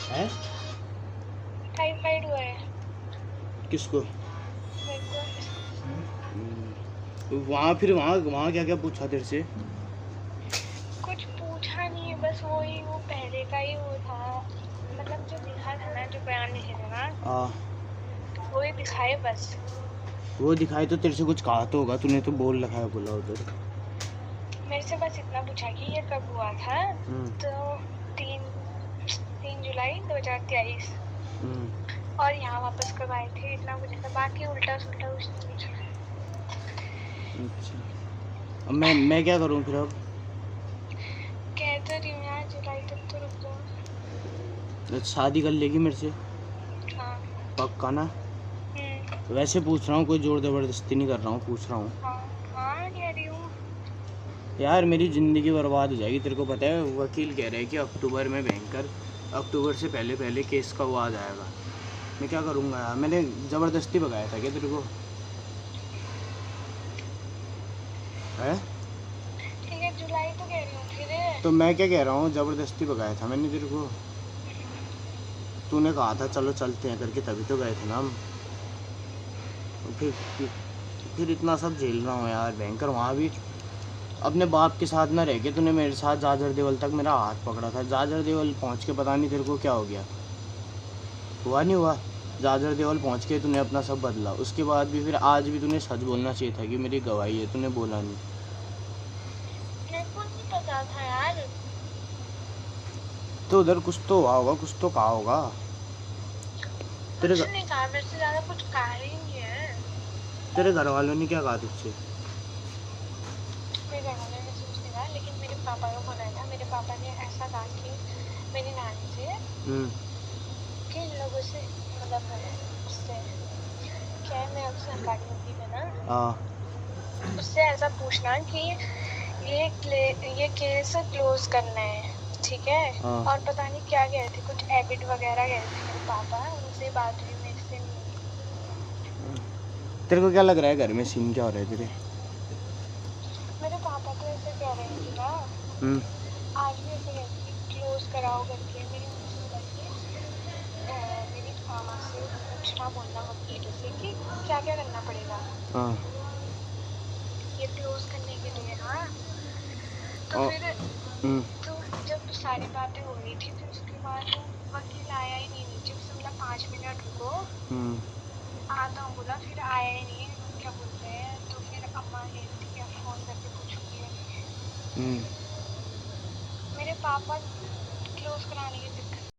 है? टाइफाइड हुआ है किसको? मेरे तो वहाँ फिर वहाँ वहाँ क्या क्या पूछा तेरे से? को। कुछ पूछा नहीं है, बस वही वो पहले का ही वो था, मतलब जो दिखा था ना, जो बयान लिखे थे ना, वही दिखाए बस। वो दिखाई तो तेरे से कुछ कहा तो होगा, तूने तो बोल रखा है बोला उधर। मेरे से बस इतना पूछा कि ये कब हुआ था, तो 3 जुलाई 2023 और यहाँ वापस कब आए थे, इतना पूछा था। बाकी उल्टा सुल्टा कुछ नहीं पूछा। अच्छा, अब मैं क्या करूँ फिर अब? कह तो रही हूँ यार, जुलाई तक तो रुक जाओ। शादी कर लेगी मेरे से? हाँ। पक्का ना? वैसे पूछ रहा हूँ, कोई जोर ज़बरदस्ती नहीं कर रहा हूँ, पूछ रहा हूँ। हाँ कह रही हूँ। यार मेरी ज़िंदगी बर्बाद हो जाएगी, तेरे को पता है। वकील कह रहे हैं कि अक्टूबर में भयंकर, अक्टूबर से पहले पहले केस का वो आ जाएगा। मैं क्या करूँगा यार? मैंने ज़बरदस्ती भगाया था क्या तेरे को? है? ठीक है, जुलाई तो कह रही हूँ फिर। तो मैं क्या कह रहा हूँ, ज़बरदस्ती भगाया था मैंने तेरे को। तूने कहा था चलो चलते हैं करके, तभी तो गए थे ना हम। फिर इतना सब झेल रहा हूँ यार, भयंकर। वहाँ भी अपने बाप के साथ ना रह के तूने मेरे साथ जाजर देवल तक मेरा हाथ पकड़ा था। जाजर देवल पहुँच के पता नहीं तेरे को क्या हो गया, हुआ नहीं हुआ? जाजर देवल पहुँच के तूने अपना सब बदला। उसके बाद भी फिर आज भी तूने सच बोलना चाहिए था कि मेरी गवाही है, तूने बोला नहीं। मेरे को नहीं पता था यार। तो उधर कुछ तो हुआ होगा, कुछ तो कहा होगा तेरे कुछ नहीं कहा, मेरे से ज्यादा कुछ कहा ही नहीं है। तेरे घर वालों ने क्या कहा तुझसे? मेरे घर वालों ने कुछ नहीं कहा, लेकिन मेरे पापा को फोन आया था। मेरे पापा ने ऐसा कहा कि मेरी नानी से कि इन लोगों से, मतलब उससे क्या है, मैं अब सरकारी वकील है ना, उससे ऐसा पूछना कि ये केस क्लोज करना है, ठीक है। और पता नहीं क्या कह रहे थे, कुछ एबिट वगैरह कह रहे थे मेरे पापा, उनसे बात हुई, मेरे से नहीं हुई। तेरे को क्या लग रहा है घर में सीन क्या हो रहा है तेरे? मेरे पापा तो ऐसे कह रहे हैं कि ना, आज भी ऐसे कह रहे थे कि क्लोज कराओ करके। मेरी मम्मी से बोला कि मेरी मामा से पूछना बोलना वकील से कि क्या क्या करना पड़ेगा ये क्लोज करने के लिए। हाँ, तो फिर तो जब सारी बातें हो रही थी, फिर उसके बाद वकील आया ही नहीं नीचे। उसने बोला 5 मिनट रुको, आता हूँ बोला, फिर आया ही नहीं। क्या बोलते हैं, तो फिर अम्मा कह रही थी कि अब फोन करके पूछूंगी। मेरे पापा क्लोज कराने के